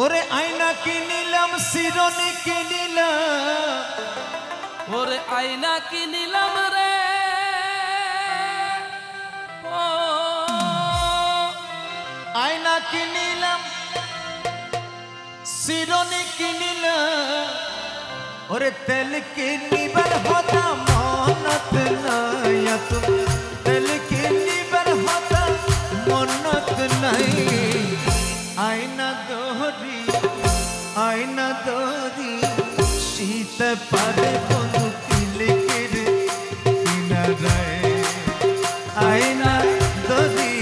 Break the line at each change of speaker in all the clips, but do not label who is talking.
ওরে আয়না কিনিলাম শিরনি কিনিলাম,
ওরে আয়না কিনিলাম রে ও
আয়না কিনিলাম শিরনি কিনিলাম, ওরে তেল কিনিবার হতা মনত নাই, তেল কিনিবার হতা মনত নাই। আয়না দরি শীত পারে বন্ধু কিলিকির কিনারায়, আয়না দরি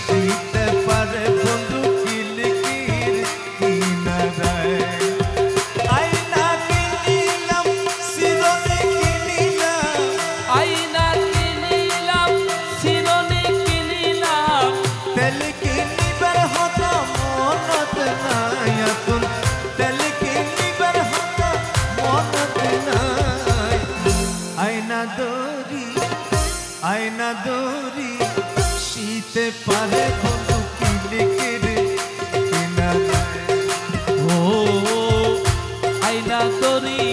শীত পারে বন্ধু কিলিকির কিনারায়। আয়না কিনিলাম শিরনি কিনিলাম,
আয়না কিনিলাম শিরনি কিনিলাম,
তেল কিনিবার হতা মনত নাই, তেল কিনিবার হতা মনত নাই। আয়না দরি শীতে পারে বন্ধু কিলিকির কিনারায়।
ও আয়না দরি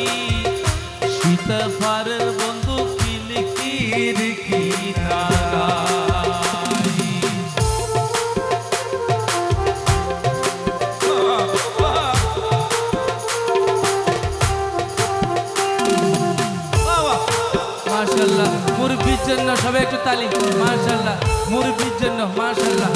শীত পারের বন্ধু কিলিকির কিনারায়। মাশাআল্লাহ, মুরব্বির জন্য সবাই একটু তালি। মাশাআল্লাহ, মুরব্বির জন্য মাশাআল্লাহ।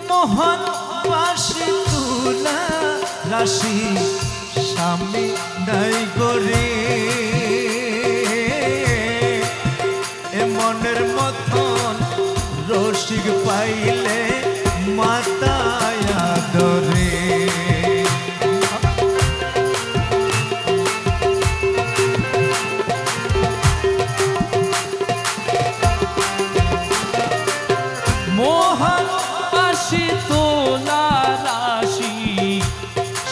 মোহন বাসি তুলা রাশি স্বামী নাই গরে, এ মনের মতন রসিক পাইলে মাতায় আদরে।
মোহন বাসি তোলা রাশি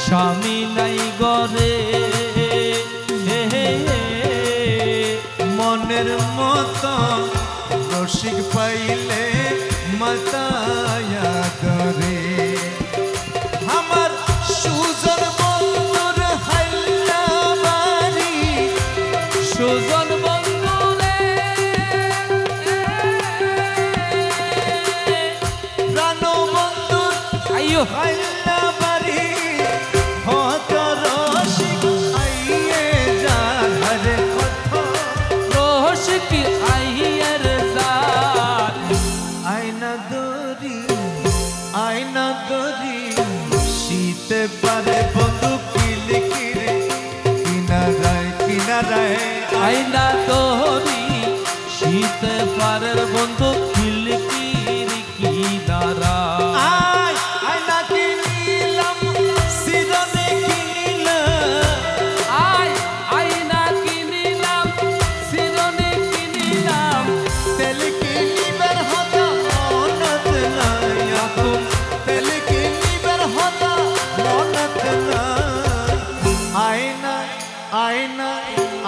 স্বামী নাই গরে,
মনের মতন রসিক পাইলে মাতায় আদরে। আমার সুজন বন্ধুর হাইলা বাড়ি,
সুজন বন্ধু রে
প্রাণ বন্ধুর
আইয়ো
হাইলা বাড়ি, হত রসিক আইয়ে যার হরে কথা।
রসিক আইয়ের জাত।
আয়না দরি শীতে পারে বন্ধু কিলিকিরে কিনারায় কিনারায়।
আয়না দরি শীত পারের বন্ধু কিলিকির কিনারায়।
আয়না কিনিলাম শিরনি কিনিলাম,
আয়না কিনিলাম শিরনি কিনিলাম,
তেল কিনিবার হতা মনত নাই, তেল কিনিবার হতা মনত নাই।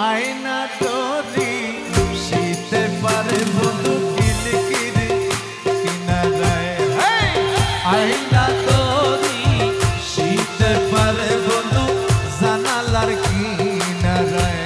আয়না দরি শীতে পারে বন্ধু কিলিকির কিনারায়। আয়না দরি শীতে পারে বন্ধু জানালার কিনারায়।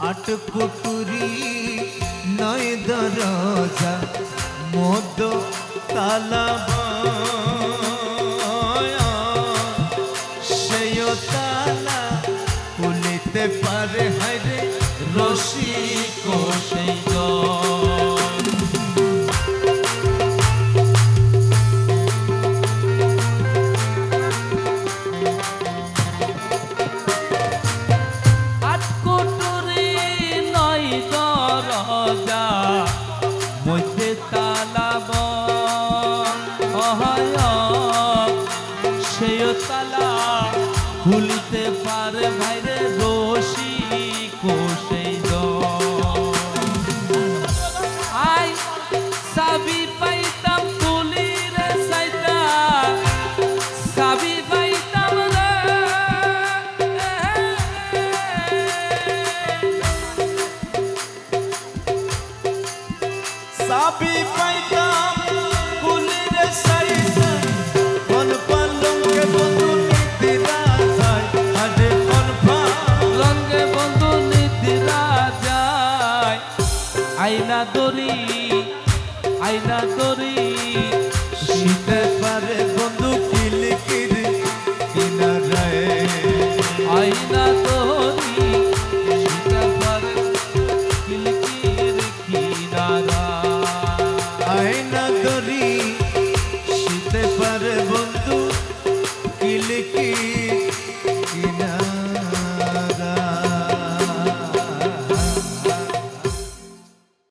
আট পুকুরি নয় দরজা মদ তালা সেই তালা শীতে পারে হাইরে রসিক
সেই জন আট কোটরে নয় দরজা মধ্যে তালাব সেই তালা খুলিতে পারে ভাইরে রসিক সেই আই সাবি পাইতাম তুলির সাইতা সাবি পাইতাম রে
সাবি পাইতাম কুলির সাইসা কোন পালঙ্কে বন্ধু নিতিরা যায় আরে কোন
রঙ্গে বন্ধু নিদ্রা যায় আইনা দড়ি
শীতে পারে বন্ধু কিলকির কিনারায়
আইনা দড়ি শীতে পারে কিলকির কিনারা
আয়না দড়ি শীতে পারে বন্ধু কিলকির